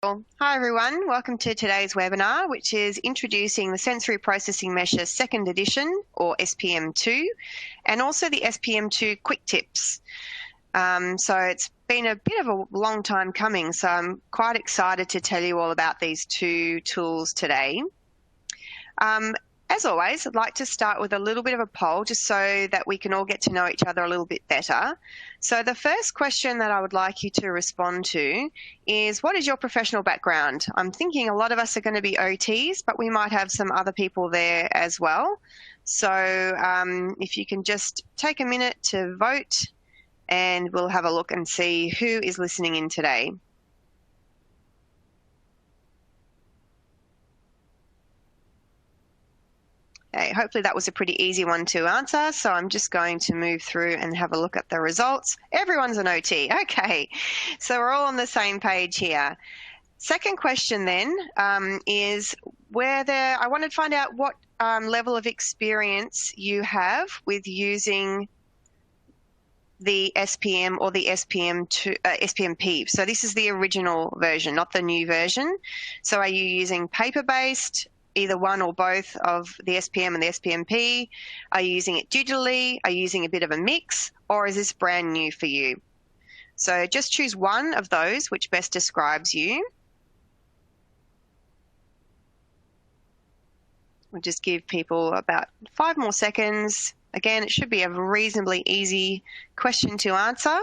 Hi everyone, welcome to today's webinar, which is introducing the Sensory Processing Measure 2nd edition, or SPM-2, and also the SPM-2 Quick Tips. So it's been a bit of a long time coming, so I'm quite excited to tell you all about these two tools today. As always, I'd like to start with a little bit of a poll just so that we can all get to know each other a little bit better. So the first question that I would like you to respond to is, what is your professional background? I'm thinking a lot of us are going to be OTs, but we might have some other people there as well. So if you can just take a minute to vote, and we'll have a look and see who is listening in today. Okay, hopefully that was a pretty easy one to answer, so I'm just going to move through and have a look at the results. Everyone's an OT. Okay, so we're all on the same page here. Second question then is I want to find out what level of experience you have with using the SPM or the SPM-2 So this is the original version, not the new version. So are you using paper-based, either one or both of the SPM and the SPM-P? Are you using it digitally? Are you using a bit of a mix? Or is this brand new for you? So just choose one of those which best describes you. We'll just give people about 5 more seconds. Again, it should be a reasonably easy question to answer,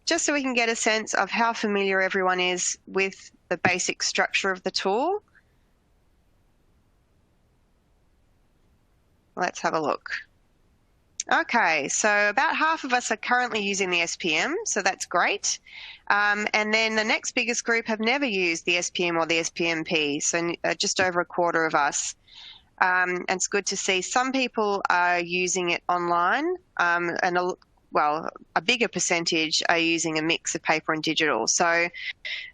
just so we can get a sense of how familiar everyone is with the basic structure of the tool. Let's have a look. Okay, so about half of us are currently using the SPM, so that's great. And then the next biggest group have never used the SPM or the SPM-P, so just over a quarter of us. And it's good to see some people are using it online, and a bigger percentage are using a mix of paper and digital. So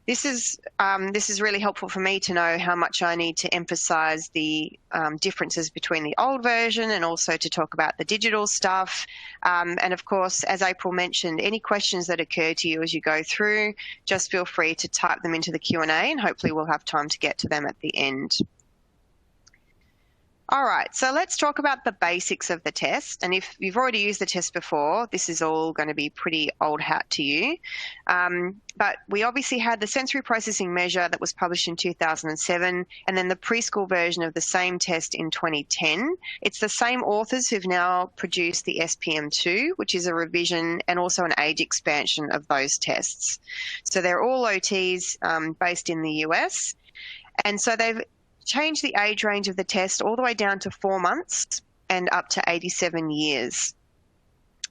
this is really helpful for me to know how much I need to emphasize the differences between the old version and also to talk about the digital stuff. And of course, as April mentioned, any questions that occur to you as you go through, just feel free to type them into the Q&A, and hopefully we'll have time to get to them at the end. All right, so let's talk about the basics of the test. And if you've already used the test before, this is all going to be pretty old hat to you. But we obviously had the sensory processing measure that was published in 2007, and then the preschool version of the same test in 2010. It's the same authors who've now produced the SPM-2, which is a revision and also an age expansion of those tests. So they're all OTs based in the US. And so they've change the age range of the test all the way down to 4 months and up to 87 years.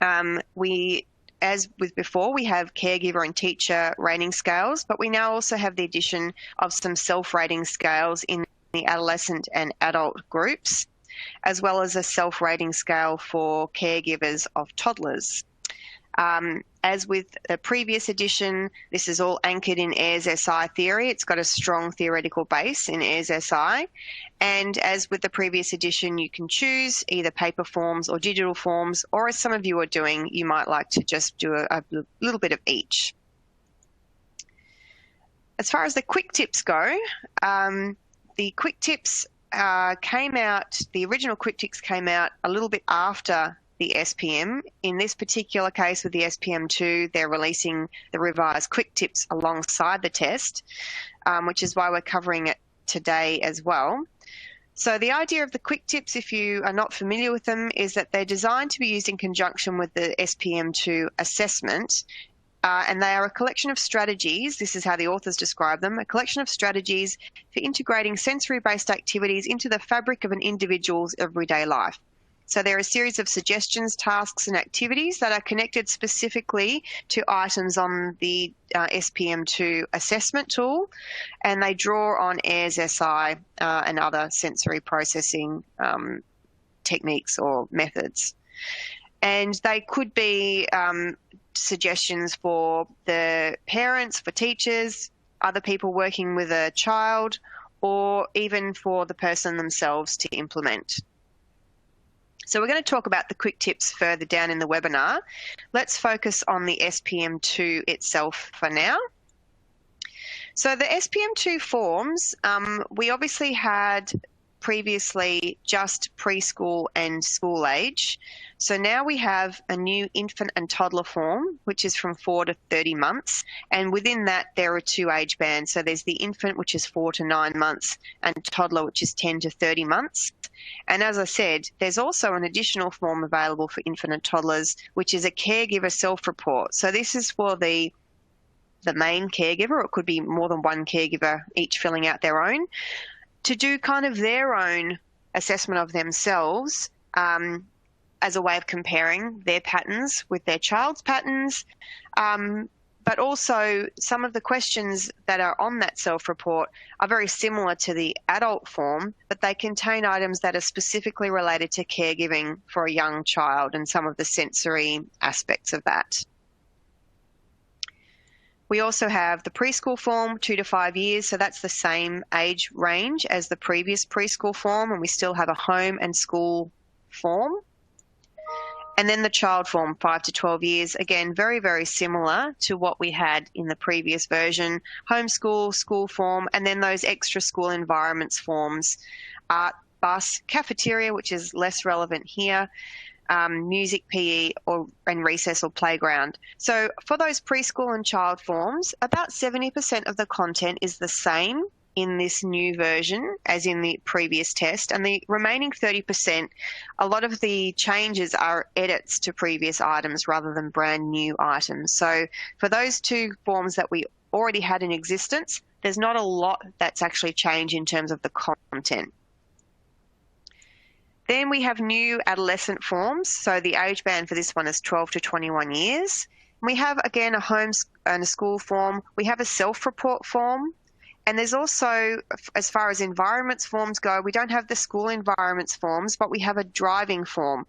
As with before, we have caregiver and teacher rating scales, but we now also have the addition of some self-rating scales in the adolescent and adult groups, as well as a self-rating scale for caregivers of toddlers. As with the previous edition, this is all anchored in Ayres SI theory. It's got a strong theoretical base in Ayres SI. And as with the previous edition, you can choose either paper forms or digital forms, or as some of you are doing, you might like to just do a little bit of each. As far as the quick tips go, the quick tips the original quick tips came out a little bit after the SPM. In this particular case with the SPM-2, they're releasing the revised quick tips alongside the test, which is why we're covering it today as well. So the idea of the quick tips, if you are not familiar with them, is that they're designed to be used in conjunction with the SPM-2 assessment, and they are a collection of strategies. This is how the authors describe them: a collection of strategies for integrating sensory-based activities into the fabric of an individual's everyday life. So there are a series of suggestions, tasks, and activities that are connected specifically to items on the SPM-2 assessment tool, and they draw on Ayres SI and other sensory processing techniques or methods. And they could be suggestions for the parents, for teachers, other people working with a child, or even for the person themselves to implement. So we're going to talk about the quick tips further down in the webinar. Let's focus on the SPM-2 itself for now. So the SPM-2 forms, we obviously had previously just preschool and school age. So now we have a new infant and toddler form, which is from 4 to 30 months. And within that, there are 2 age bands. So there's the infant, which is 4 to 9 months, and toddler, which is 10 to 30 months. And as I said, there's also an additional form available for infant and toddlers, which is a caregiver self-report. So this is for the main caregiver, or it could be more than one caregiver, each filling out their own, to do kind of their own assessment of themselves as a way of comparing their patterns with their child's patterns. But also some of the questions that are on that self-report are very similar to the adult form, but they contain items that are specifically related to caregiving for a young child and some of the sensory aspects of that. We also have the preschool form, 2 to 5 years, so that's the same age range as the previous preschool form, and we still have a home and school form. And then the child form, 5 to 12 years, again, very, very similar to what we had in the previous version, homeschool, school form, and then those extra school environments forms, art, bus, cafeteria, which is less relevant here, music, PE, and recess or playground. So for those preschool and child forms, about 70% of the content is the same in this new version as in the previous test, and the remaining 30%, a lot of the changes are edits to previous items rather than brand new items. So for those 2 forms that we already had in existence, there's not a lot that's actually changed in terms of the content. Then we have new adolescent forms. So the age band for this one is 12 to 21 years. We have, again, a home and a school form. We have a self-report form. And there's also, as far as environments forms go, we don't have the school environments forms, but we have a driving form.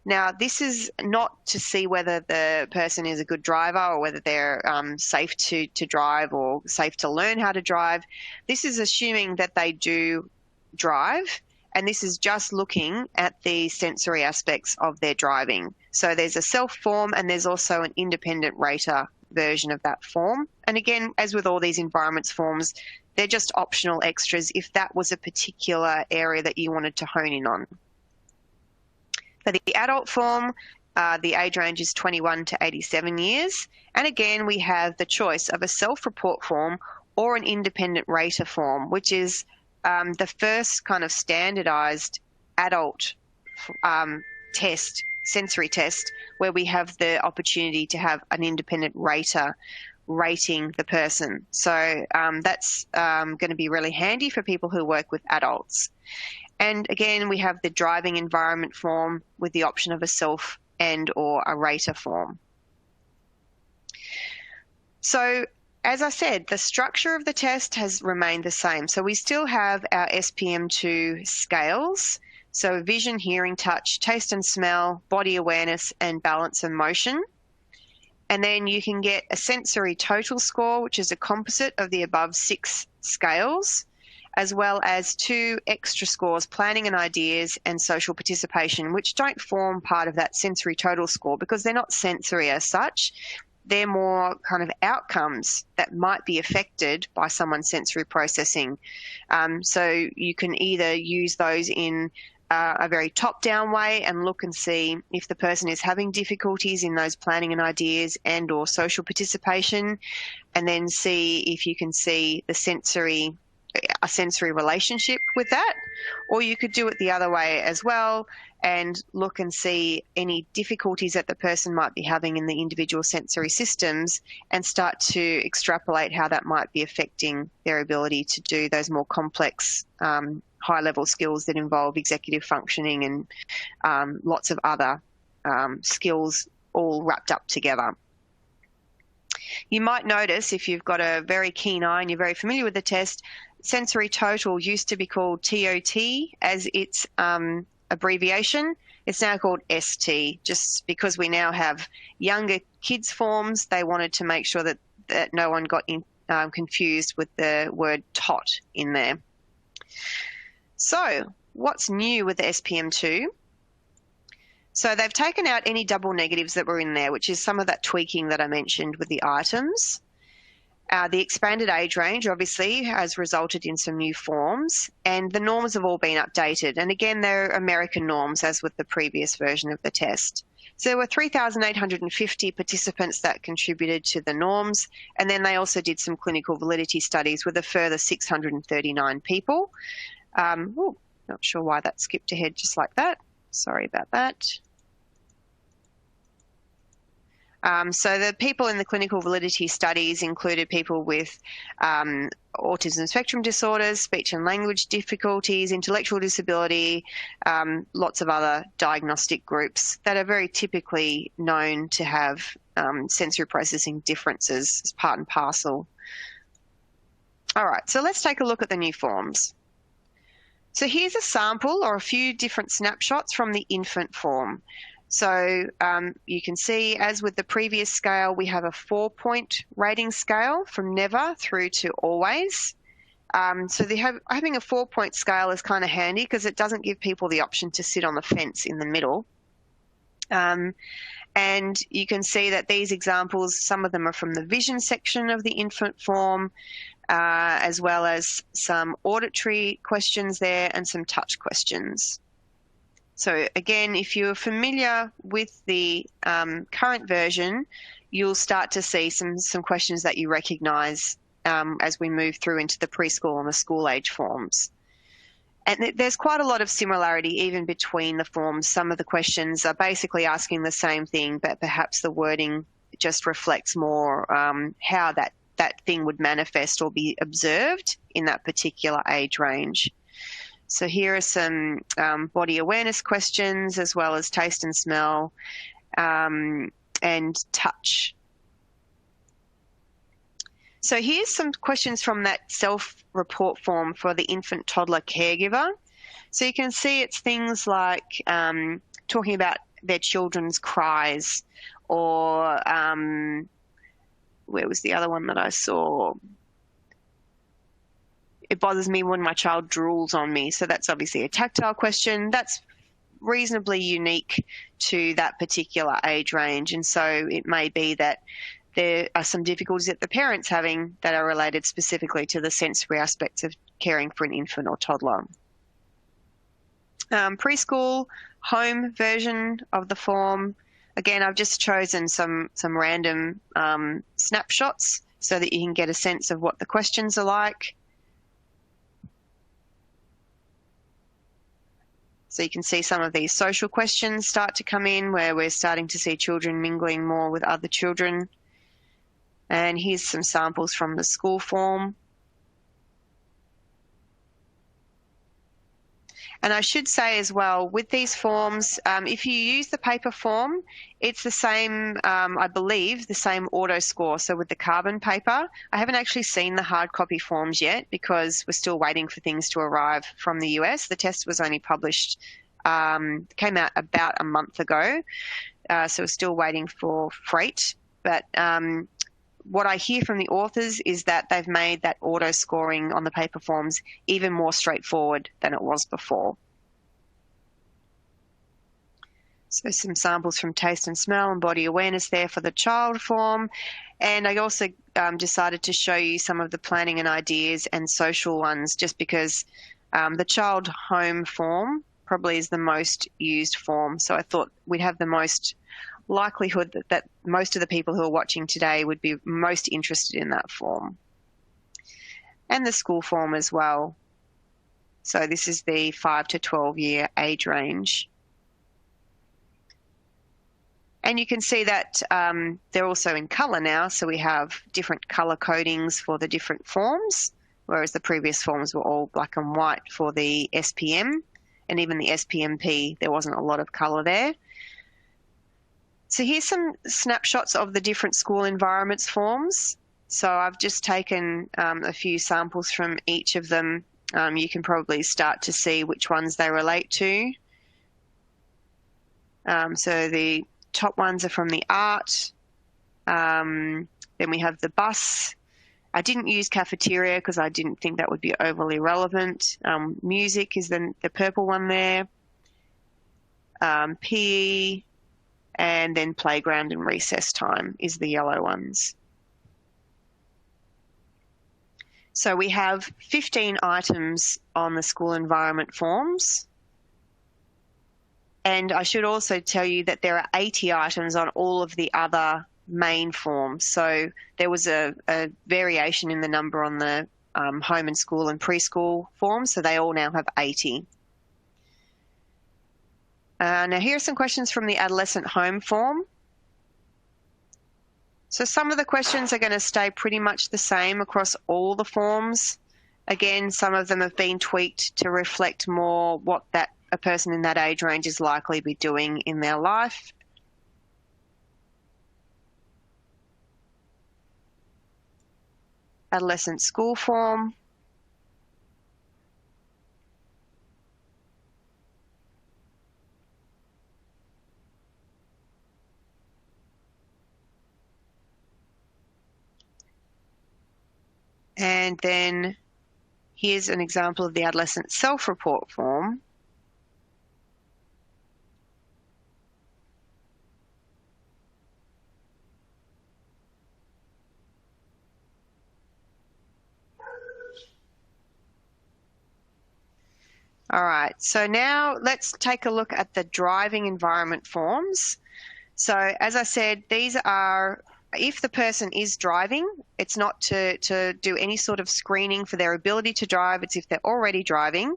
Now, this is not to see whether the person is a good driver or whether they're safe to drive or safe to learn how to drive. This is assuming that they do drive. And this is just looking at the sensory aspects of their driving. So there's a self form and there's also an independent rater version of that form. And again, as with all these environments forms, they're just optional extras if that was a particular area that you wanted to hone in on. For the adult form, the age range is 21 to 87 years. And again, we have the choice of a self-report form or an independent rater form, which is the first kind of standardized adult test, sensory test, where we have the opportunity to have an independent rater rating the person. So that's going to be really handy for people who work with adults. And again, we have the driving environment form with the option of a self and or a rater form. So as I said, the structure of the test has remained the same. So we still have our SPM-2 scales. So vision, hearing, touch, taste and smell, body awareness, and balance and motion. And then you can get a sensory total score, which is a composite of the above 6 scales, as well as 2 extra scores, planning and ideas and social participation, which don't form part of that sensory total score because they're not sensory as such. They're more kind of outcomes that might be affected by someone's sensory processing. So you can either use those in a very top-down way and look and see if the person is having difficulties in those planning and ideas and or social participation, and then see if you can see the a sensory relationship with that. Or you could do it the other way as well and look and see any difficulties that the person might be having in the individual sensory systems and start to extrapolate how that might be affecting their ability to do those more complex high-level skills that involve executive functioning and lots of other skills all wrapped up together. You might notice, if you've got a very keen eye and you're very familiar with the test, sensory total used to be called TOT as its abbreviation. It's now called ST, just because we now have younger kids forms. They wanted to make sure that no one got confused with the word TOT in there. So what's new with the SPM-2? So they've taken out any double negatives that were in there, which is some of that tweaking that I mentioned with the items. The expanded age range obviously has resulted in some new forms, and the norms have all been updated. And again, they're American norms, as with the previous version of the test. So there were 3,850 participants that contributed to the norms, and then they also did some clinical validity studies with a further 639 people. Not sure why that skipped ahead just like that. Sorry about that. So the people in the clinical validity studies included people with autism spectrum disorders, speech and language difficulties, intellectual disability, lots of other diagnostic groups that are very typically known to have sensory processing differences as part and parcel. All right, so let's take a look at the new forms. So here's a sample or a few different snapshots from the infant form. So you can see, as with the previous scale, we have a 4-point rating scale from never through to always. So having a 4-point scale is kind of handy because it doesn't give people the option to sit on the fence in the middle. And you can see that these examples, some of them are from the vision section of the infant form, as well as some auditory questions there and some touch questions. So again, if you're familiar with the current version, you'll start to see some questions that you recognise as we move through into the preschool and the school age forms. And there's quite a lot of similarity even between the forms. Some of the questions are basically asking the same thing, but perhaps the wording just reflects more how that thing would manifest or be observed in that particular age range. So here are some body awareness questions, as well as taste and smell and touch. So here's some questions from that self-report form for the infant toddler caregiver. So you can see it's things like talking about their children's cries, or where was the other one that I saw? It bothers me when my child drools on me. So that's obviously a tactile question. That's reasonably unique to that particular age range. And so it may be that there are some difficulties that the parent's having that are related specifically to the sensory aspects of caring for an infant or toddler. Preschool home version of the form. Again, I've just chosen some random snapshots so that you can get a sense of what the questions are like. So you can see some of these social questions start to come in, where we're starting to see children mingling more with other children. And here's some samples from the school form. And I should say as well, with these forms, if you use the paper form, it's the same, I believe, the same auto score. So with the carbon paper, I haven't actually seen the hard copy forms yet because we're still waiting for things to arrive from the US. The test was only published, came out about a month ago. So we're still waiting for freight. But what I hear from the authors is that they've made that auto scoring on the paper forms even more straightforward than it was before. So some samples from taste and smell and body awareness there for the child form. And I also decided to show you some of the planning and ideas and social ones, just because the child home form probably is the most used form. So I thought we'd have the most likelihood that most of the people who are watching today would be most interested in that form. And the school form as well. So this is the 5 to 12 year age range. And you can see that they're also in colour now, so we have different colour codings for the different forms, whereas the previous forms were all black and white for the SPM, and even the SPM-P, there wasn't a lot of colour there. So here's some snapshots of the different school environments forms. So I've just taken a few samples from each of them. You can probably start to see which ones they relate to. So the top ones are from the art. Then we have the bus. I didn't use cafeteria because I didn't think that would be overly relevant. Music is the purple one there. PE. And then playground and recess time is the yellow ones. So we have 15 items on the school environment forms. And I should also tell you that there are 80 items on all of the other main forms. So there was a variation in the number on the home and school and preschool forms, so they all now have 80. Now here are some questions from the adolescent home form. So some of the questions are going to stay pretty much the same across all the forms. Again, some of them have been tweaked to reflect more what a person in that age range is likely to be doing in their life. Adolescent school form. And then here's an example of the adolescent self-report form. All right, so now let's take a look at the driving environment forms. So as I said, these are, if the person is driving, it's not to do any sort of screening for their ability to drive, it's if they're already driving.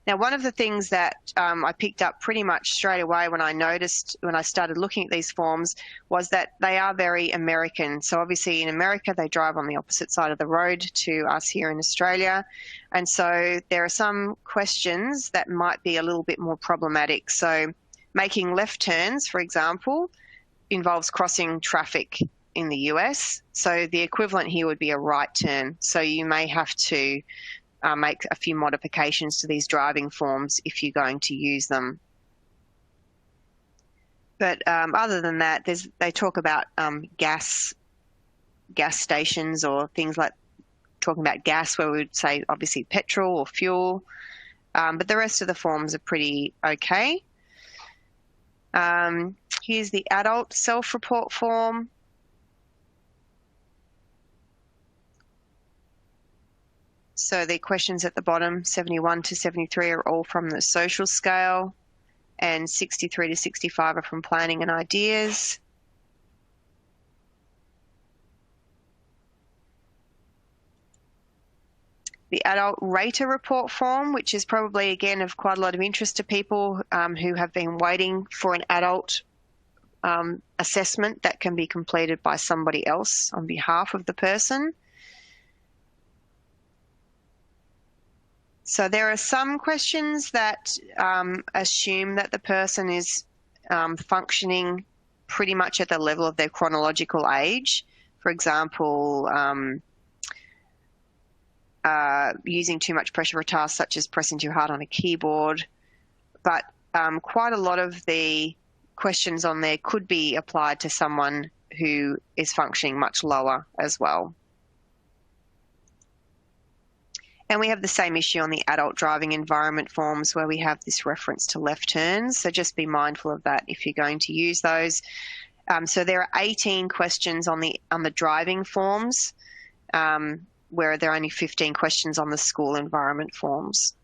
Now, one of the things that I picked up pretty much straight away when I started looking at these forms was that they are very American. So obviously in America, they drive on the opposite side of the road to us here in Australia. And so there are some questions that might be a little bit more problematic. So making left turns, for example, involves crossing traffic in the US. So the equivalent here would be a right turn. So you may have to make a few modifications to these driving forms if you're going to use them. But other than that, they talk about gas stations or things like talking about gas, where we would say obviously petrol or fuel. But the rest of the forms are pretty okay. Here's the adult self-report form. So the questions at the bottom, 71 to 73, are all from the social scale, and 63 to 65 are from planning and ideas. The adult rater report form, which is probably, again, of quite a lot of interest to people who have been waiting for an adult assessment that can be completed by somebody else on behalf of the person. So there are some questions that assume that the person is functioning pretty much at the level of their chronological age. For example, using too much pressure for a task such as pressing too hard on a keyboard. But quite a lot of the questions on there could be applied to someone who is functioning much lower as well. And we have the same issue on the adult driving environment forms, where we have this reference to left turns. So just be mindful of that if you're going to use those. So there are 18 questions on the driving forms, where there are only 15 questions on the school environment forms.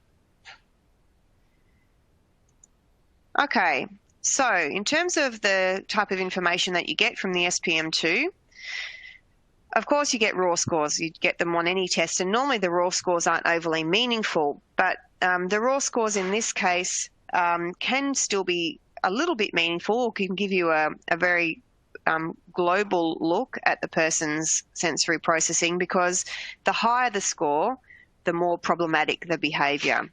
Okay, so in terms of the type of information that you get from the SPM-2, of course, you get raw scores. You get them on any test, and normally the raw scores aren't overly meaningful, but the raw scores in this case can still be a little bit meaningful, or can give you a very global look at the person's sensory processing, because the higher the score, the more problematic the behaviour.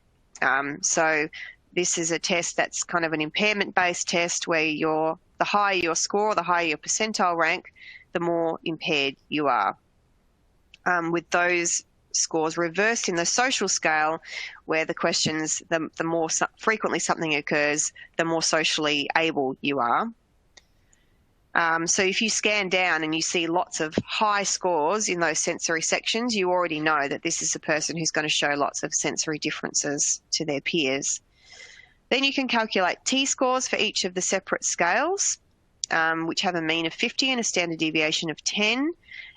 So this is a test that's kind of an impairment-based test, where the higher your score, the higher your percentile rank, the more impaired you are. With those scores reversed in the social scale, where the questions, the more frequently something occurs, the more socially able you are. So if you scan down and you see lots of high scores in those sensory sections, you already know that this is a person who's going to show lots of sensory differences to their peers. Then you can calculate T-scores for each of the separate scales, which have a mean of 50 and a standard deviation of 10.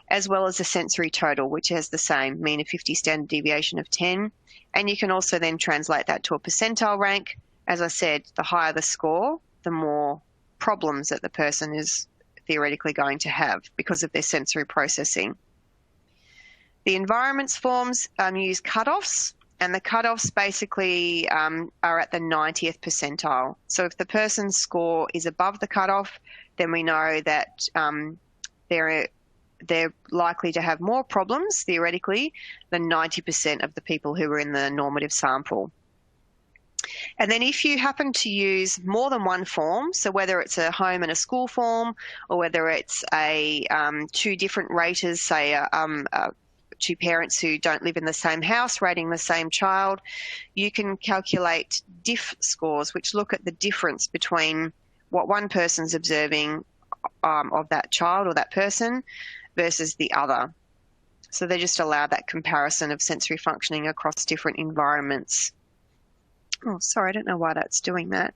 as well as the sensory total, which has the same mean of 50, standard deviation of 10. And you can also then translate that to a percentile rank. As I said, the higher the score, the more problems that the person is theoretically going to have because of their sensory processing. The environments forms use cutoffs, and the cutoffs basically are at the 90th percentile. So if the person's score is above the cutoff, then we know that they're likely to have more problems, theoretically, than 90% of the people who were in the normative sample. And then if you happen to use more than one form, so whether it's a home and a school form, or whether it's two different raters, say two parents who don't live in the same house rating the same child, you can calculate diff scores, which look at the difference between what one person's observing of that child or that person versus the other. So they just allow that comparison of sensory functioning across different environments. Oh, sorry, I don't know why that's doing that.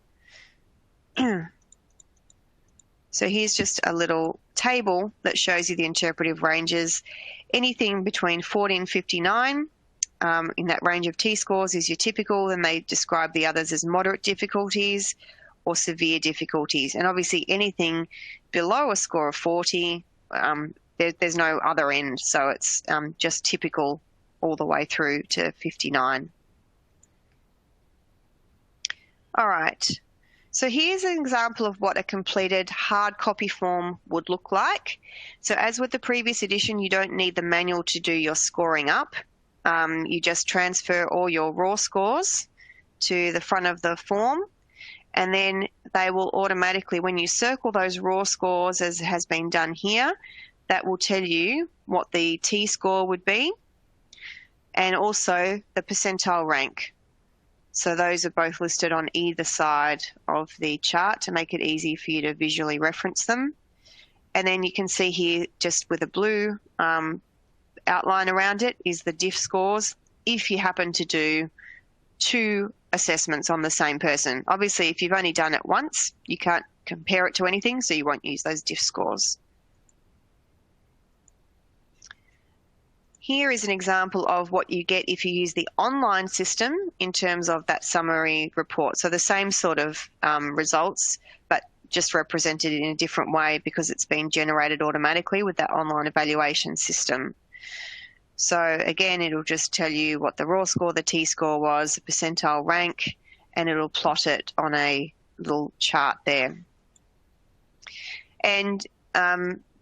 So here's just a little table that shows you the interpretive ranges. Anything between 40 and 59 in that range of T-scores is your typical, and they describe the others as moderate difficulties or severe difficulties. And obviously anything below a score of 40, there's no other end, so it's just typical all the way through to 59. All right, so here's an example of what a completed hard copy form would look like. So as with the previous edition, you don't need the manual to do your scoring up. You just transfer all your raw scores to the front of the form, and then they will automatically, when you circle those raw scores as has been done here, that will tell you what the T-score would be and also the percentile rank. So those are both listed on either side of the chart to make it easy for you to visually reference them. And then you can see here, just with a blue outline around it, is the diff scores if you happen to do two assessments on the same person. Obviously, if you've only done it once, you can't compare it to anything, so you won't use those diff scores. Here is an example of what you get if you use the online system in terms of that summary report. So the same sort of results, but just represented in a different way because it's been generated automatically with that online evaluation system. So again, it'll just tell you what the raw score, the T-score was, the percentile rank, and it'll plot it on a little chart there. And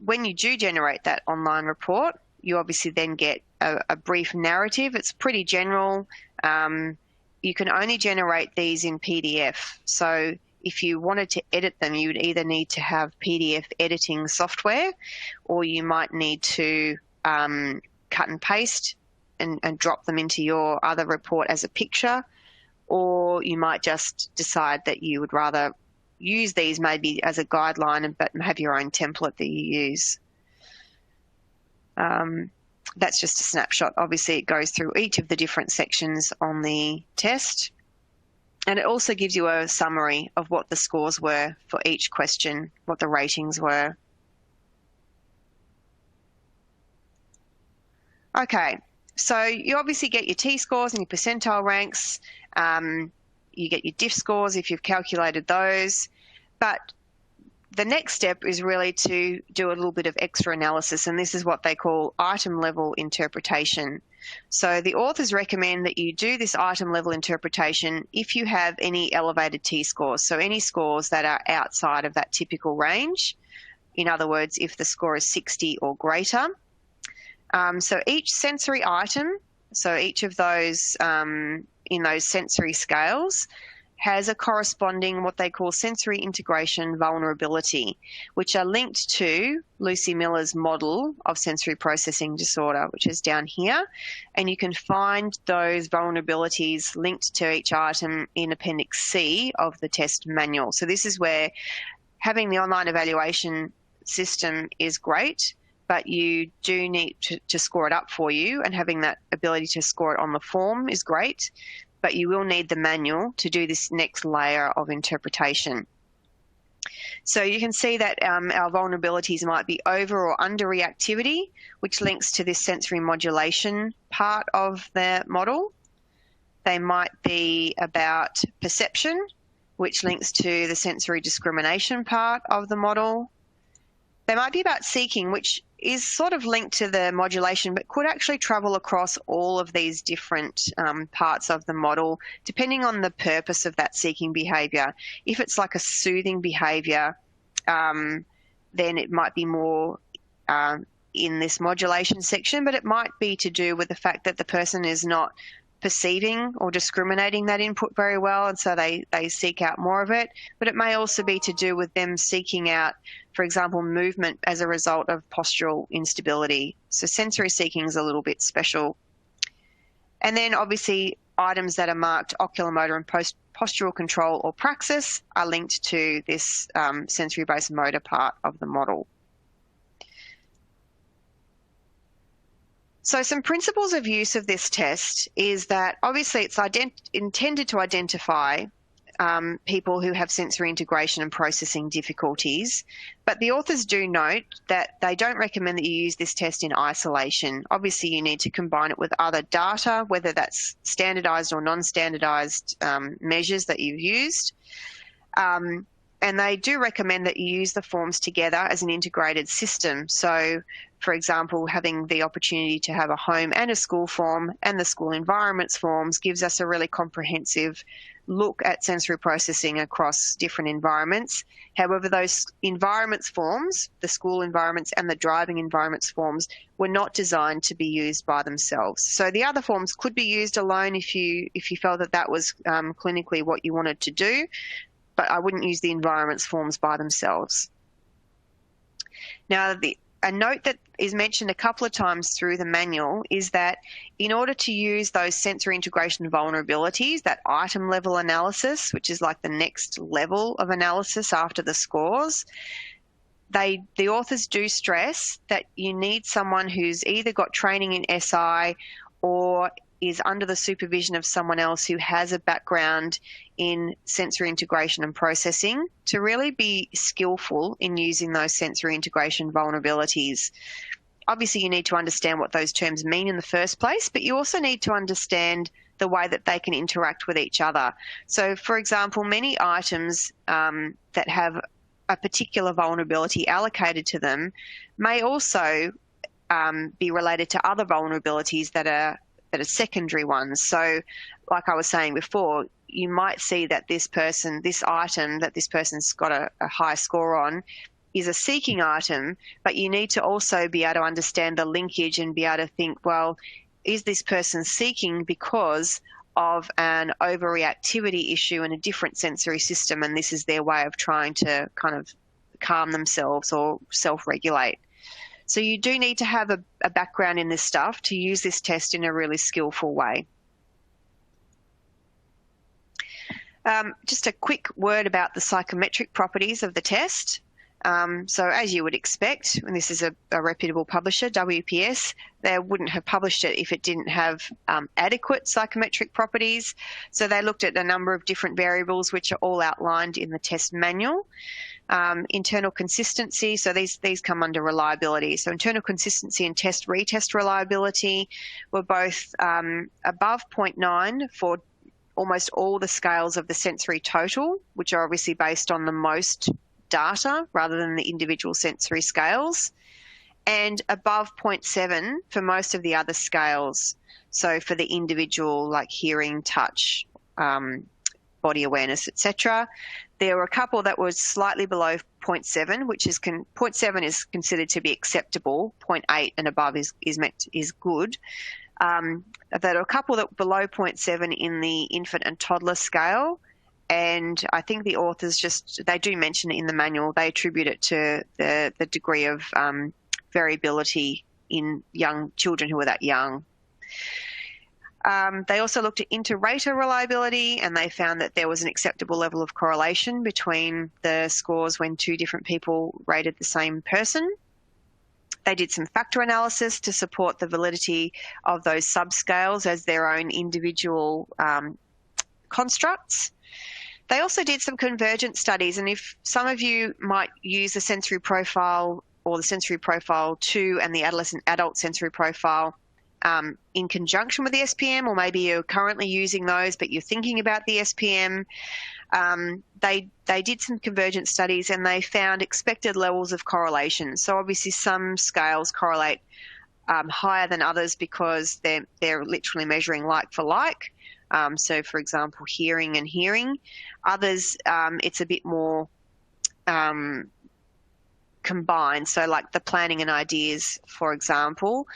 when you do generate that online report, you obviously then get a brief narrative. It's pretty general. You can only generate these in PDF. So if you wanted to edit them, you would either need to have PDF editing software, or you might need to cut and paste and drop them into your other report as a picture, or you might just decide that you would rather use these maybe as a guideline but have your own template that you use. That's just a snapshot. Obviously, it goes through each of the different sections on the test, and it also gives you a summary of what the scores were for each question, what the ratings were. Okay, so you obviously get your T-scores and your percentile ranks. You get your diff scores if you've calculated those, but the next step is really to do a little bit of extra analysis, and this is what they call item level interpretation. So the authors recommend that you do this item level interpretation if you have any elevated T-scores, so any scores that are outside of that typical range. In other words, if the score is 60 or greater. So each sensory item, so each of those in those sensory scales, has a corresponding what they call sensory integration vulnerability, which are linked to Lucy Miller's model of sensory processing disorder, which is down here. And you can find those vulnerabilities linked to each item in Appendix C of the test manual. So this is where having the online evaluation system is great, but you do need to score it up for you, and having that ability to score it on the form is great. But you will need the manual to do this next layer of interpretation. So you can see that our vulnerabilities might be over or under reactivity, which links to this sensory modulation part of the model. They might be about perception, which links to the sensory discrimination part of the model. They might be about seeking, which is sort of linked to the modulation, but could actually travel across all of these different parts of the model, depending on the purpose of that seeking behaviour. If it's like a soothing behaviour, then it might be more in this modulation section, but it might be to do with the fact that the person is not perceiving or discriminating that input very well, and so they seek out more of it. But it may also be to do with them seeking out, for example, movement as a result of postural instability. So sensory seeking is a little bit special. And then obviously items that are marked oculomotor and postural control or praxis are linked to this sensory-based motor part of the model. So some principles of use of this test is that obviously it's intended to identify people who have sensory integration and processing difficulties, but the authors do note that they don't recommend that you use this test in isolation. Obviously you need to combine it with other data, whether that's standardised or non-standardised measures that you've used. And they do recommend that you use the forms together as an integrated system. So, for example, having the opportunity to have a home and a school form and the school environments forms gives us a really comprehensive look at sensory processing across different environments. However, those environments forms, the school environments and the driving environments forms, were not designed to be used by themselves. So the other forms could be used alone if you felt that that was clinically what you wanted to do, but I wouldn't use the environments forms by themselves. Now, a note that is mentioned a couple of times through the manual is that in order to use those sensory integration vulnerabilities, that item level analysis, which is like the next level of analysis after the scores, the authors do stress that you need someone who's either got training in SI or is under the supervision of someone else who has a background in sensory integration and processing to really be skillful in using those sensory integration vulnerabilities. Obviously, you need to understand what those terms mean in the first place, but you also need to understand the way that they can interact with each other. So, for example, many items that have a particular vulnerability allocated to them may also be related to other vulnerabilities that are secondary ones. So like I was saying before, you might see that this item that this person's got a high score on is a seeking item, but you need to also be able to understand the linkage and be able to think, well, is this person seeking because of an overreactivity issue in a different sensory system, and this is their way of trying to kind of calm themselves or self-regulate. So you do need to have a background in this stuff to use this test in a really skillful way. Just a quick word about the psychometric properties of the test. So as you would expect, and this is a reputable publisher, WPS, they wouldn't have published it if it didn't have adequate psychometric properties. So they looked at a number of different variables which are all outlined in the test manual. Internal consistency, so these come under reliability. So internal consistency and test-retest reliability were both above 0.9 for almost all the scales of the sensory total, which are obviously based on the most data rather than the individual sensory scales, and above 0.7 for most of the other scales. So for the individual, like hearing, touch, body awareness, etc. There were a couple that was slightly below 0.7, which is 0.7 is considered to be acceptable. 0.8 and above is good. There are a couple that were below 0.7 in the infant and toddler scale, and I think the authors they do mention it in the manual. They attribute it to the degree of variability in young children who are that young. They also looked at inter-rater reliability, and they found that there was an acceptable level of correlation between the scores when two different people rated the same person. They did some factor analysis to support the validity of those subscales as their own individual constructs. They also did some convergent studies, and if some of you might use the sensory profile or the sensory profile 2 and the adult sensory profile in conjunction with the SPM, or maybe you're currently using those but you're thinking about the SPM, they did some convergent studies and they found expected levels of correlation. So obviously some scales correlate higher than others because they're literally measuring like for like. So, for example, hearing and hearing. Others, it's a bit more combined. So like the planning and ideas, for example,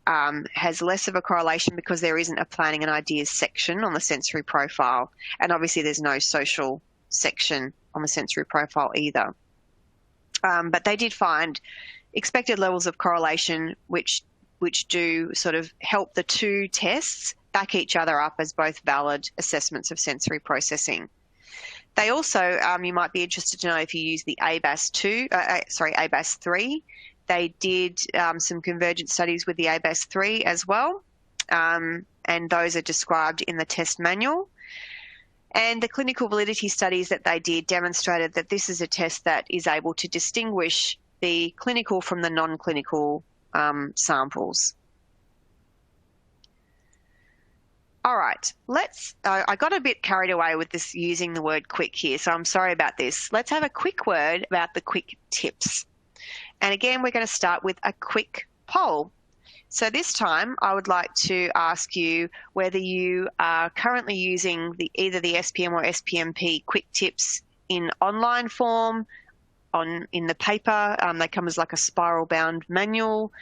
has less of a correlation because there isn't a planning and ideas section on the sensory profile. And obviously there's no social section on the sensory profile either. But they did find expected levels of correlation which do sort of help the two tests back each other up as both valid assessments of sensory processing. They also, you might be interested to know if you use the ABAS-3. They did some convergent studies with the ABAS-3 as well, and those are described in the test manual. And the clinical validity studies that they did demonstrated that this is a test that is able to distinguish the clinical from the non-clinical samples. All right, I got a bit carried away with this using the word quick here, so I'm sorry about this. Let's have a quick word about the quick tips. And again, we're going to start with a quick poll. So this time I would like to ask you whether you are currently using either the SPM or SPMP quick tips in online form, in the paper. They come as like a spiral bound manual.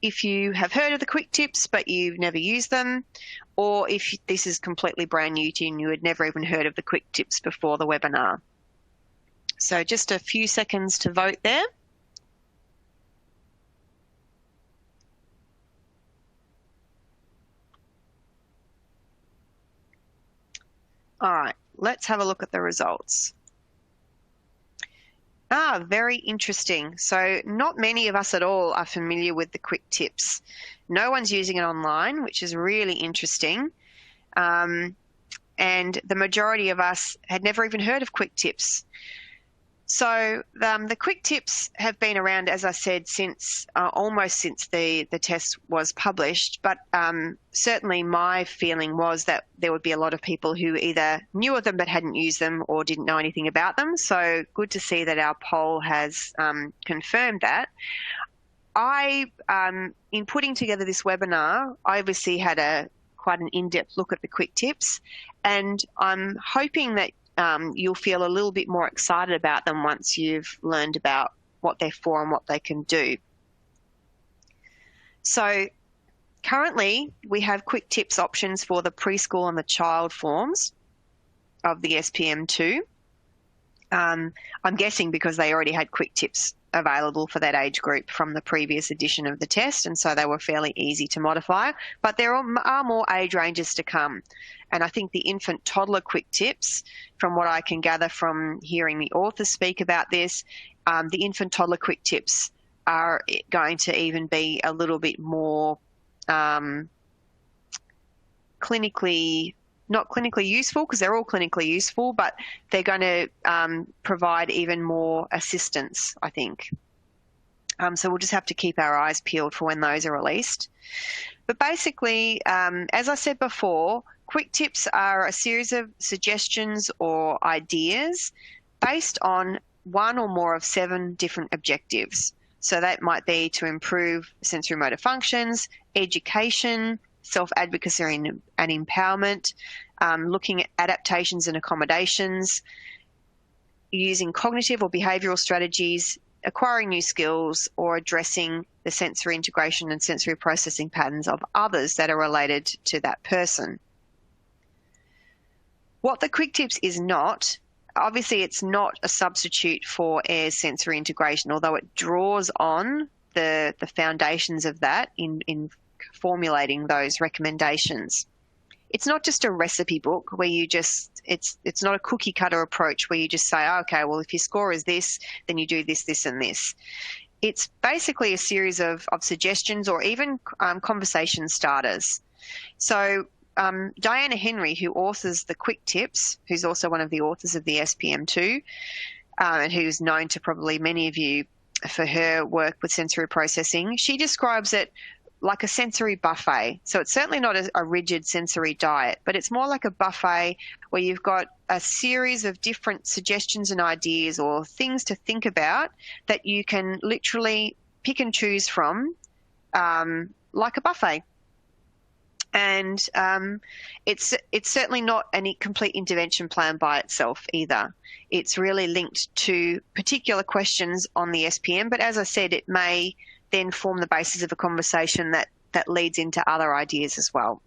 If you have heard of the quick tips but you've never used them, or if this is completely brand new to you and you had never even heard of the quick tips before the webinar. So just a few seconds to vote there. All right, let's have a look at the results. Very interesting. So not many of us at all are familiar with the quick tips. No one's using it online, which is really interesting. And the majority of us had never even heard of quick tips. So the quick tips have been around, as I said, since almost since the test was published. But certainly my feeling was that there would be a lot of people who either knew of them but hadn't used them or didn't know anything about them. So good to see that our poll has confirmed that. In putting together this webinar, I obviously had quite an in-depth look at the quick tips, and I'm hoping that you'll feel a little bit more excited about them once you've learned about what they're for and what they can do. So currently we have quick tips options for the preschool and the child forms of the SPM-2. I'm guessing because they already had quick tips available for that age group from the previous edition of the test, and so they were fairly easy to modify. But there are more age ranges to come. And I think the infant toddler quick tips, from what I can gather from hearing the authors speak about this, the infant toddler quick tips are going to even be a little bit more not clinically useful, because they're all clinically useful, but they're going to provide even more assistance, I think. So we'll just have to keep our eyes peeled for when those are released. But basically, as I said before, quick tips are a series of suggestions or ideas based on one or more of 7 different objectives. So that might be to improve sensory motor functions, education, self-advocacy and empowerment, looking at adaptations and accommodations, using cognitive or behavioural strategies, acquiring new skills, or addressing the sensory integration and sensory processing patterns of others that are related to that person. What the quick tips is not, obviously it's not a substitute for AIR's sensory integration, although it draws on the foundations of that in formulating those recommendations. It's not just a recipe book where you just, it's not a cookie cutter approach where you just say, oh, okay, well, if your score is this, then you do this, this, and this. It's basically a series of suggestions or even conversation starters. So Diana Henry, who authors the Quick Tips, who's also one of the authors of the SPM-2, and who's known to probably many of you for her work with sensory processing, she describes it like a sensory buffet. So it's certainly not a rigid sensory diet, but it's more like a buffet where you've got a series of different suggestions and ideas or things to think about that you can literally pick and choose from, like a buffet. And it's certainly not any complete intervention plan by itself either. It's really linked to particular questions on the SPM, but as I said, it may then form the basis of a conversation that leads into other ideas as well.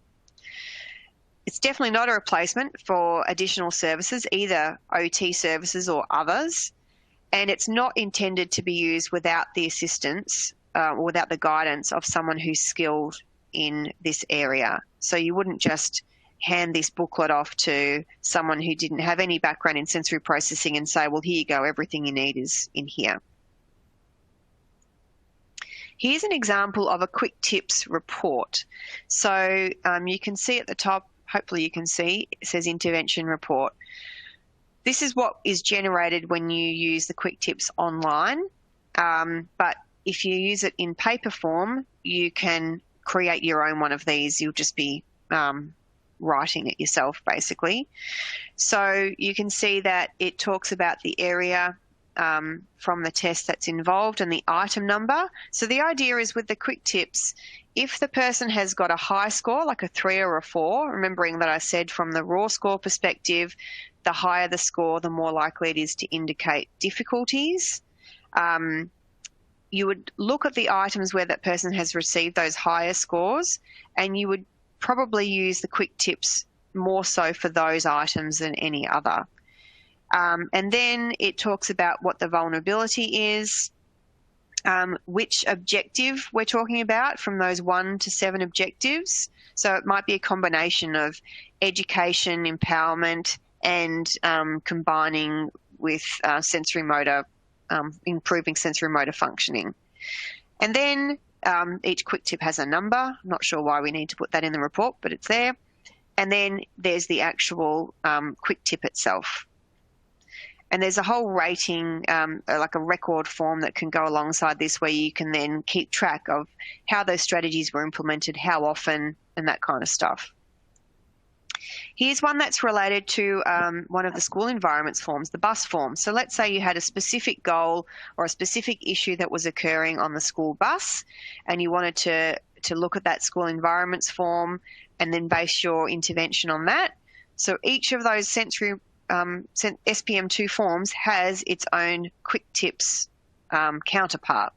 It's definitely not a replacement for additional services, either OT services or others, and it's not intended to be used without the assistance or without the guidance of someone who's skilled in this area. So you wouldn't just hand this booklet off to someone who didn't have any background in sensory processing and say, well, here you go, everything you need is in here. Here's an example of a Quick Tips report. So you can see at the top, hopefully you can see, it says intervention report. This is what is generated when you use the Quick Tips online, but if you use it in paper form, you can create your own one of these. You'll just be writing it yourself, basically. So you can see that it talks about the area from the test that's involved and the item number. So the idea is with the Quick Tips, if the person has got a high score, like a 3 or a 4, remembering that I said from the raw score perspective, the higher the score, the more likely it is to indicate difficulties. You would look at the items where that person has received those higher scores, and you would probably use the Quick Tips more so for those items than any other. And then it talks about what the vulnerability is, which objective we're talking about from those 1 to 7 objectives. So it might be a combination of education, empowerment, and combining with sensory motor, improving sensory motor functioning. And then each Quick Tip has a number. I'm not sure why we need to put that in the report, but it's there. And then there's the actual Quick Tip itself. And there's a whole rating, like a record form that can go alongside this where you can then keep track of how those strategies were implemented, how often, and that kind of stuff. Here's one that's related to one of the school environments forms, the bus form. So let's say you had a specific goal or a specific issue that was occurring on the school bus, and you wanted to look at that school environments form and then base your intervention on that. So each of those sensory SPM-2 forms has its own Quick Tips counterpart.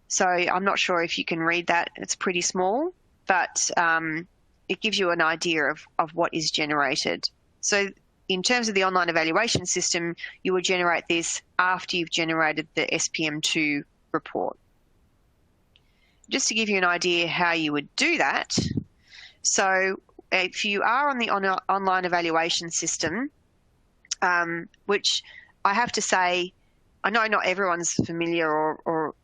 So I'm not sure if you can read that. It's pretty small, but it gives you an idea of what is generated. So in terms of the online evaluation system, you will generate this after you've generated the SPM-2 report. Just to give you an idea how you would do that, so if you are on the online evaluation system, which I have to say, I know not everyone's familiar or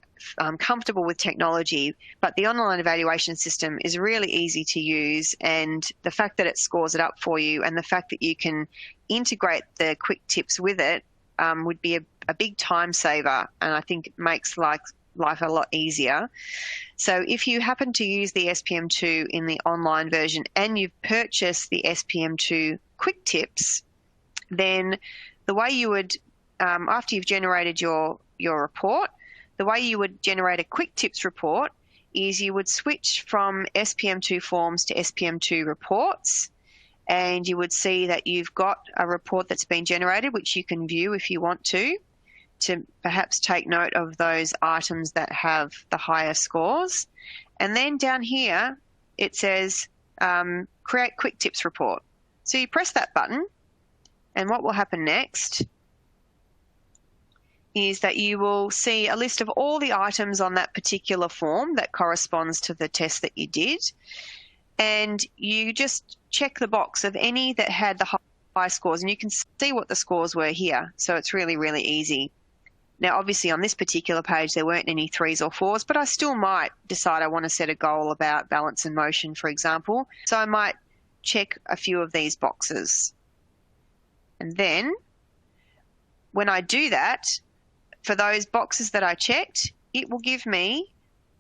comfortable with technology, but the online evaluation system is really easy to use, and the fact that it scores it up for you and the fact that you can integrate the Quick Tips with it would be a big time saver, and I think it makes life a lot easier. So if you happen to use the SPM-2 in the online version and you've purchased the SPM-2 Quick Tips, then the way you would, after you've generated your report, the way you would generate a Quick Tips report is you would switch from SPM-2 forms to SPM-2 reports, and you would see that you've got a report that's been generated, which you can view if you want to perhaps take note of those items that have the higher scores. And then down here, it says create Quick Tips report. So you press that button, and what will happen next is that you will see a list of all the items on that particular form that corresponds to the test that you did. And you just check the box of any that had the high scores, and you can see what the scores were here. So it's really, really easy. Now, obviously, on this particular page, there weren't any 3s or 4s, but I still might decide I want to set a goal about balance and motion, for example. So I might check a few of these boxes. And then when I do that, for those boxes that I checked, it will give me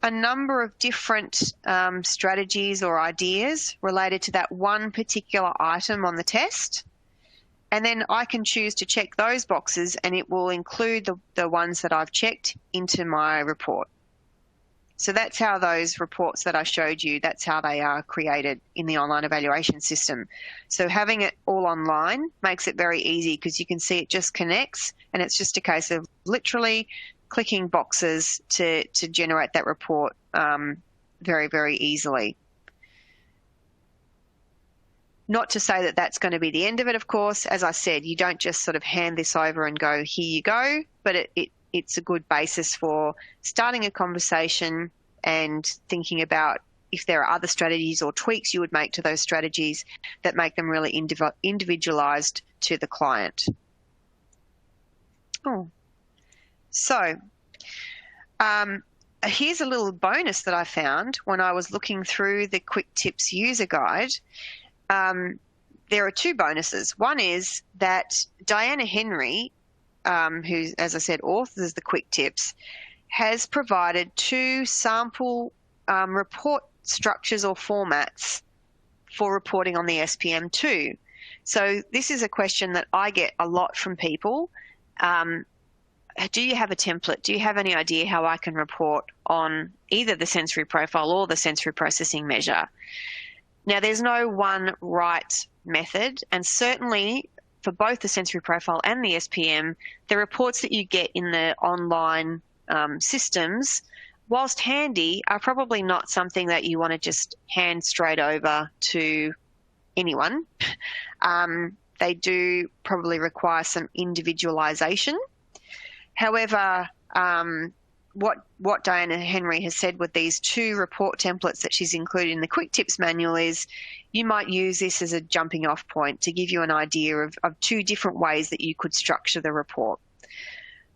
a number of different strategies or ideas related to that one particular item on the test. And then I can choose to check those boxes, and it will include the ones that I've checked into my report. So that's how those reports that I showed you, that's how they are created in the online evaluation system. So having it all online makes it very easy because you can see it just connects, and it's just a case of literally clicking boxes to generate that report very, very easily. Not to say that that's going to be the end of it, of course. As I said, you don't just sort of hand this over and go, here you go, but it's a good basis for starting a conversation and thinking about if there are other strategies or tweaks you would make to those strategies that make them really individualized to the client. So here's a little bonus that I found when I was looking through the Quick Tips user guide. There are 2 bonuses. One is that Diana Henry, who, as I said, authors the Quick Tips, has provided 2 sample report structures or formats for reporting on the SPM-2. So this is a question that I get a lot from people. Do you have a template? Do you have any idea how I can report on either the sensory profile or the sensory processing measure? Now, there's no one right method, and certainly for both the sensory profile and the SPM, the reports that you get in the online systems, whilst handy, are probably not something that you want to just hand straight over to anyone. They do probably require some individualization. However, what Diana Henry has said with these 2 report templates that she's included in the Quick Tips manual is you might use this as a jumping off point to give you an idea of 2 different ways that you could structure the report.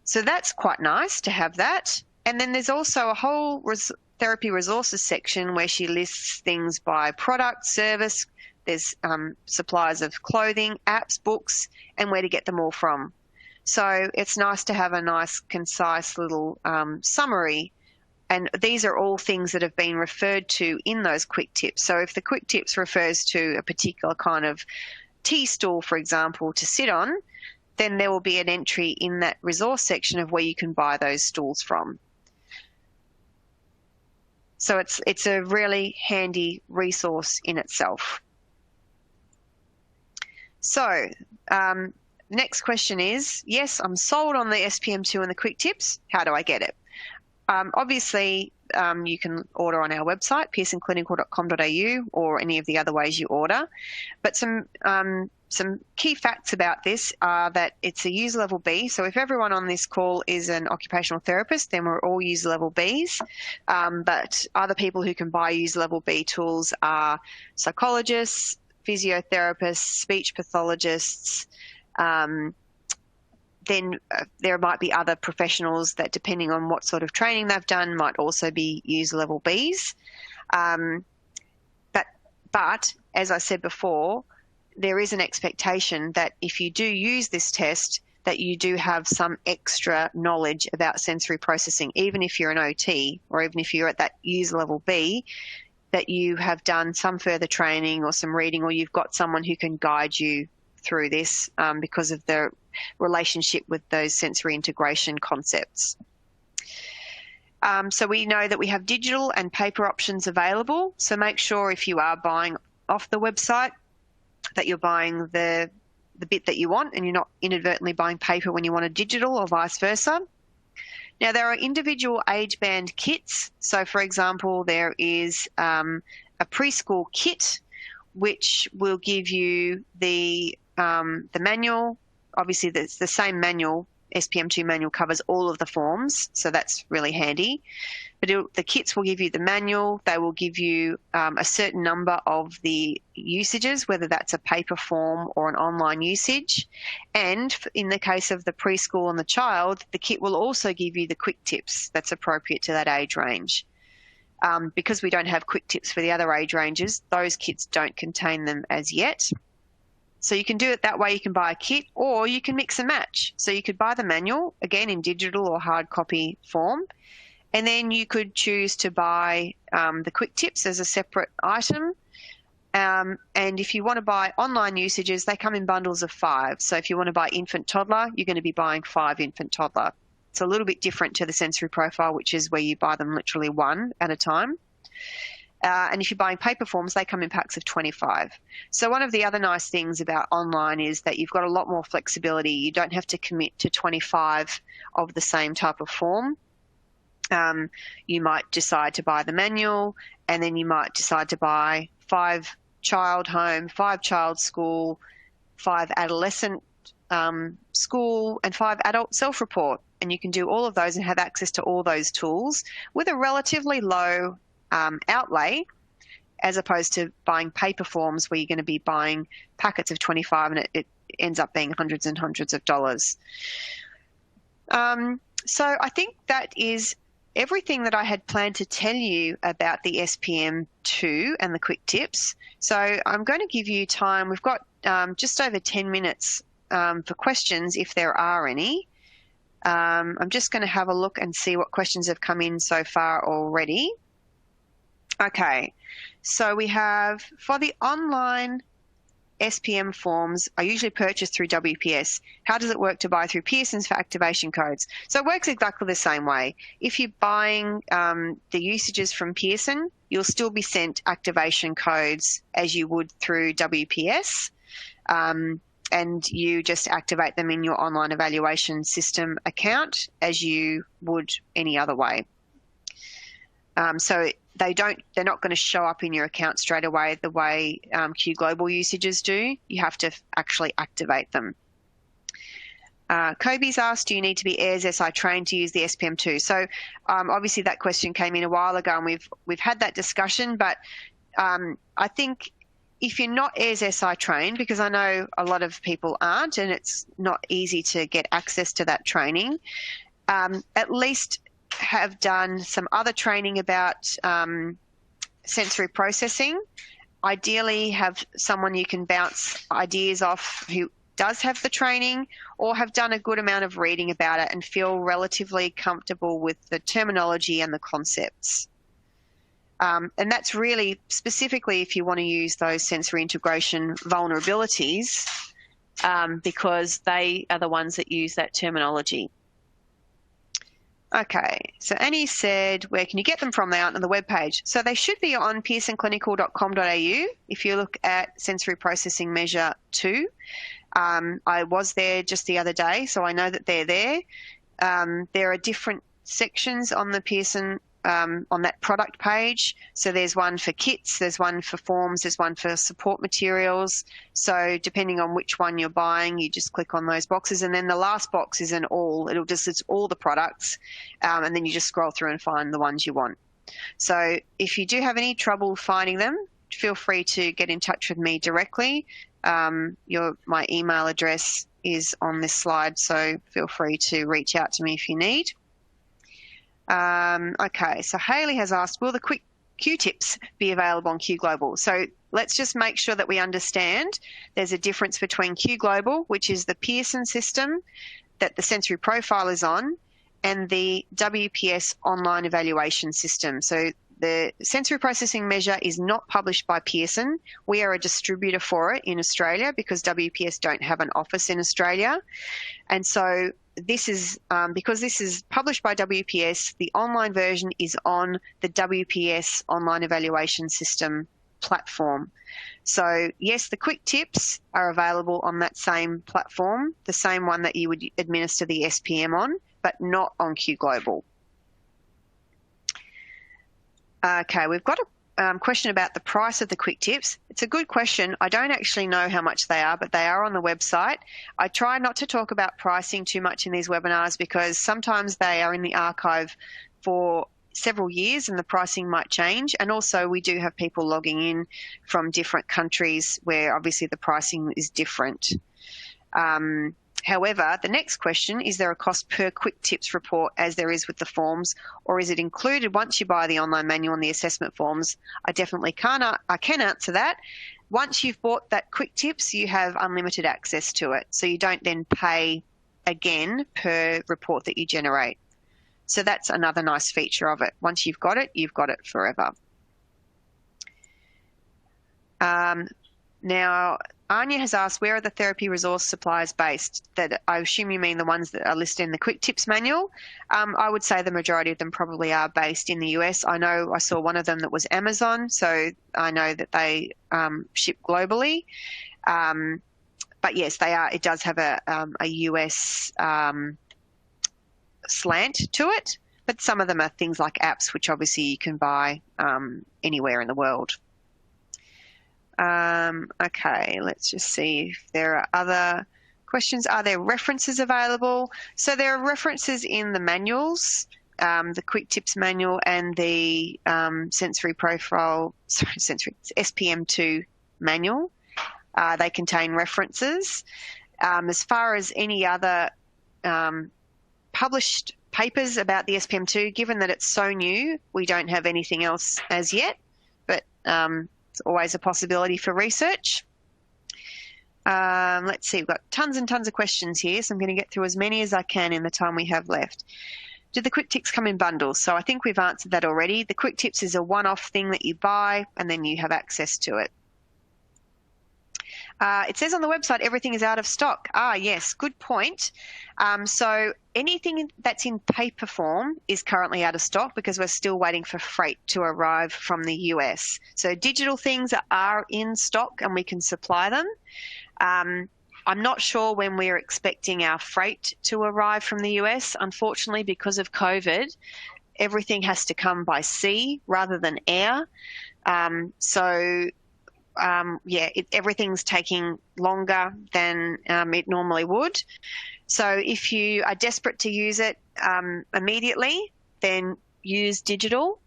So that's quite nice to have that. And then there's also a whole therapy resources section where she lists things by product, service, there's suppliers of clothing, apps, books, and where to get them all from. So it's nice to have a nice, concise little summary. And these are all things that have been referred to in those Quick Tips. So if the Quick Tips refers to a particular kind of tea stool, for example, to sit on, then there will be an entry in that resource section of where you can buy those stools from. So it's a really handy resource in itself. So next question is, yes, I'm sold on the SPM-2 and the Quick Tips. How do I get it? Obviously, you can order on our website, pearsonclinical.com.au, or any of the other ways you order. But some key facts about this are that it's a user level B. So if everyone on this call is an occupational therapist, then we're all user level Bs. But other people who can buy user level B tools are psychologists, physiotherapists, speech pathologists. Then there might be other professionals that, depending on what sort of training they've done, might also be user level Bs. But as I said before, there is an expectation that if you do use this test, that you do have some extra knowledge about sensory processing, even if you're an OT or even if you're at that user level B, that you have done some further training or some reading, or you've got someone who can guide you through this because of the relationship with those sensory integration concepts. So we know that we have digital and paper options available. So make sure if you are buying off the website that you're buying the bit that you want and you're not inadvertently buying paper when you want a digital, or vice versa. Now, there are individual age band kits. So, for example, there is a preschool kit which will give you the manual. Obviously, it's the same manual SPM-2 manual covers all of the forms, so that's really handy. But the kits will give you the manual. They will give you a certain number of the usages, whether that's a paper form or an online usage. And in the case of the preschool and the child, the kit will also give you the quick tips that's appropriate to that age range. Because we don't have quick tips for the other age ranges, those kits don't contain them as yet. So you can do it that way. You can buy a kit, or you can mix and match. So you could buy the manual, again in digital or hard copy form, and then you could choose to buy the quick tips as a separate item. And if you want to buy online usages, they come in bundles of 5. So if you want to buy infant toddler, you're going to be buying 5 infant toddler. It's a little bit different to the sensory profile, which is where you buy them literally 1 at a time. And if you're buying paper forms, they come in packs of 25. So one of the other nice things about online is that you've got a lot more flexibility. You don't have to commit to 25 of the same type of form. You might decide to buy the manual, and then you might decide to buy 5 child home, 5 child school, 5 adolescent school, and 5 adult self-report. And you can do all of those and have access to all those tools with a relatively low outlay, as opposed to buying paper forms where you're going to be buying packets of 25 and it ends up being hundreds and hundreds of dollars. So I think that is everything that I had planned to tell you about the SPM-2 and the quick tips. So I'm going to give you time. We've got just over 10 minutes for questions if there are any. I'm just going to have a look and see what questions have come in so far already. Okay, so we have, for the online SPM forms are usually purchased through WPS. How does it work to buy through Pearson's for activation codes? So it works exactly the same way. If you're buying the usages from Pearson, you'll still be sent activation codes as you would through WPS, and you just activate them in your online evaluation system account as you would any other way. So they're not going to show up in your account straight away the way Q Global usages do. You have to actually activate them. Kobe's asked, do you need to be AIRS SI trained to use the SPM-2? So obviously that question came in a while ago, and we've had that discussion, but I think if you're not AIRS SI trained, because I know a lot of people aren't, and it's not easy to get access to that training, at least have done some other training about sensory processing. Ideally have someone you can bounce ideas off who does have the training, or have done a good amount of reading about it and feel relatively comfortable with the terminology and the concepts. And that's really specifically if you want to use those sensory integration vulnerabilities, because they are the ones that use that terminology. Okay, so Annie said, where can you get them from? They aren't on the webpage. So they should be on pearsonclinical.com.au if you look at Sensory Processing Measure 2. I was there just the other day, so I know that they're there. There are different sections on the Pearson, on that product page. So there's one for kits, there's one for forms, there's one for support materials. So depending on which one you're buying, you just click on those boxes, and then the last box is an all. It'll just list all the products, and then you just scroll through and find the ones you want. So if you do have any trouble finding them, feel free to get in touch with me directly. My email address is on this slide, so feel free to reach out to me if you need. Okay, so Hayley has asked, will the quick Q-tips be available on Q Global? So let's just make sure that we understand there's a difference between Q Global, which is the Pearson system that the sensory profile is on, and the WPS online evaluation system. So the sensory processing measure is not published by Pearson. We are a distributor for it in Australia because WPS don't have an office in Australia. And so this is, because this is published by WPS, the online version is on the WPS online evaluation system platform. So yes, the quick tips are available on that same platform, the same one that you would administer the SPM on, but not on Q Global. Okay, we've got question about the price of the quick tips. It's a good question. I don't actually know how much they are, but they are on the website. I try not to talk about pricing too much in these webinars because sometimes they are in the archive for several years and the pricing might change. And also we do have people logging in from different countries where obviously the pricing is different. However, the next question, is there a cost per quick tips report as there is with the forms, or is it included once you buy the online manual and the assessment forms? I can answer that. Once you've bought that quick tips, you have unlimited access to it. So you don't then pay again per report that you generate. So that's another nice feature of it. Once you've got it forever. Now, Anya has asked, where are the therapy resource supplies based? That I assume you mean the ones that are listed in the Quick Tips manual. I would say the majority of them probably are based in the US. I know I saw one of them that was Amazon, so I know that they ship globally. But yes, they are. It does have a US slant to it, but some of them are things like apps, which obviously you can buy anywhere in the world. Okay, let's just see if there are other questions. Are there references available? So there are references in the manuals, the Quick Tips manual and the SPM-2 manual. They contain references. As far as any other published papers about the SPM-2, given that it's so new, we don't have anything else as yet, but it's always a possibility for research. Let's see, we've got tons and tons of questions here, so I'm going to get through as many as I can in the time we have left. Do the Quick Tips come in bundles? So I think we've answered that already. The Quick Tips is a one-off thing that you buy and then you have access to it. It says on the website everything is out of stock. Yes, good point. So anything that's in paper form is currently out of stock because we're still waiting for freight to arrive from the US. So digital things are in stock and we can supply them. I'm not sure when we're expecting our freight to arrive from the US. Unfortunately, because of COVID, everything has to come by sea rather than air. Everything's taking longer than it normally would. So if you are desperate to use it immediately, then use digital.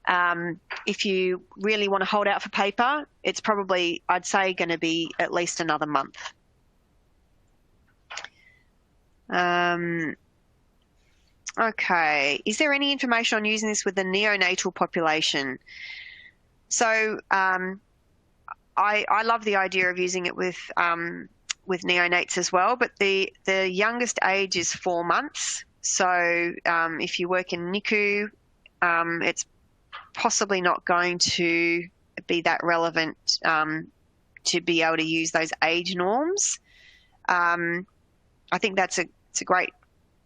If you really want to hold out for paper, it's probably, I'd say, going to be at least another month. Okay. Is there any information on using this with the neonatal population? So I love the idea of using it with neonates as well, but the youngest age is 4 months. So if you work in NICU, it's possibly not going to be that relevant to be able to use those age norms. I think it's a great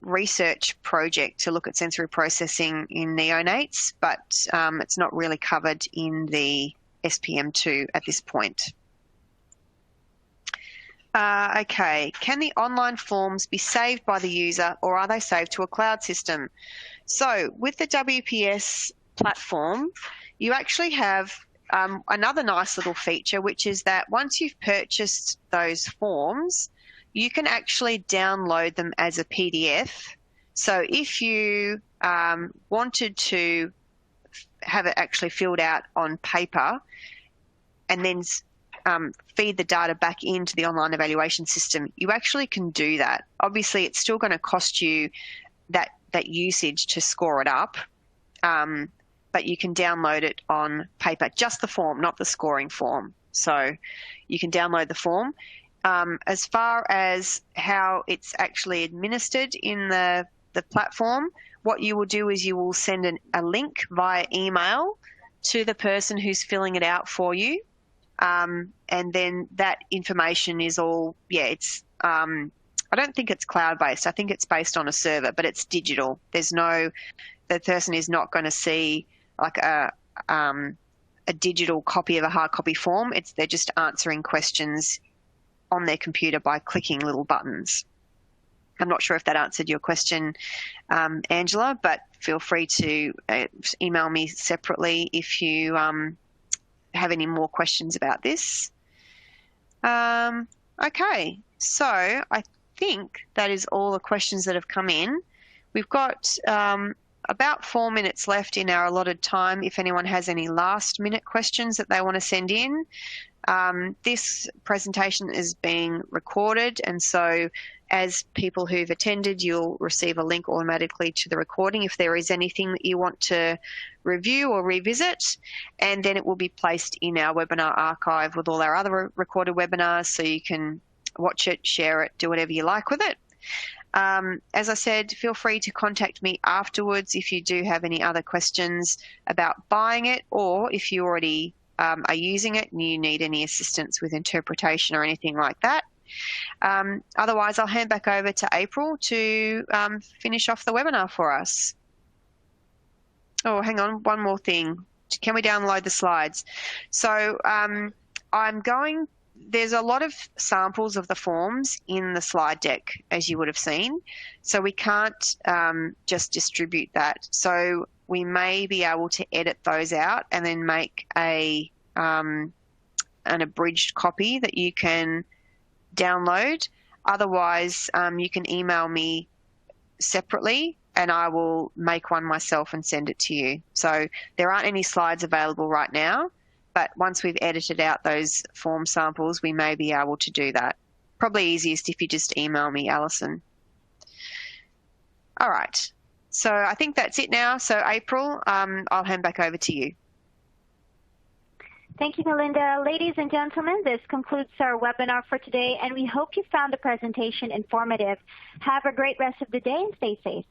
research project to look at sensory processing in neonates, but it's not really covered in the SPM-2 at this point. Okay, can the online forms be saved by the user or are they saved to a cloud system? So with the WPS platform, you actually have another nice little feature, which is that once you've purchased those forms, you can actually download them as a PDF. So if you wanted to have it actually filled out on paper and then feed the data back into the online evaluation system, you actually can do that. Obviously, it's still going to cost you that usage to score it up, but you can download it on paper, just the form, not the scoring form. So you can download the form. As far as how it's actually administered in the platform, what you will do is you will send a link via email to the person who's filling it out for you. And then that information is all, I don't think it's cloud-based. I think it's based on a server, but it's digital. The person is not going to see like a digital copy of a hard copy form. They're just answering questions on their computer by clicking little buttons. I'm not sure if that answered your question, Angela, but feel free to email me separately if you have any more questions about this. Okay, so I think that is all the questions that have come in. We've got about 4 minutes left in our allotted time if anyone has any last-minute questions that they want to send in. This presentation is being recorded, and so as people who've attended, you'll receive a link automatically to the recording if there is anything that you want to review or revisit, and then it will be placed in our webinar archive with all our other recorded webinars, so you can watch it, share it, do whatever you like with it. As I said, feel free to contact me afterwards if you do have any other questions about buying it, or if you already are using it and you need any assistance with interpretation or anything like that. Otherwise, I'll hand back over to April to finish off the webinar for us. Oh, hang on, one more thing. Can we download the slides? So there's a lot of samples of the forms in the slide deck, as you would have seen. So we can't just distribute that. So we may be able to edit those out and then make an abridged copy that you can download. Otherwise, you can email me separately and I will make one myself and send it to you. So there aren't any slides available right now, but once we've edited out those form samples, we may be able to do that. Probably easiest if you just email me, Alison. All right, so I think that's it now. So April, I'll hand back over to you. Thank you, Melinda. Ladies and gentlemen, this concludes our webinar for today, and we hope you found the presentation informative. Have a great rest of the day and stay safe.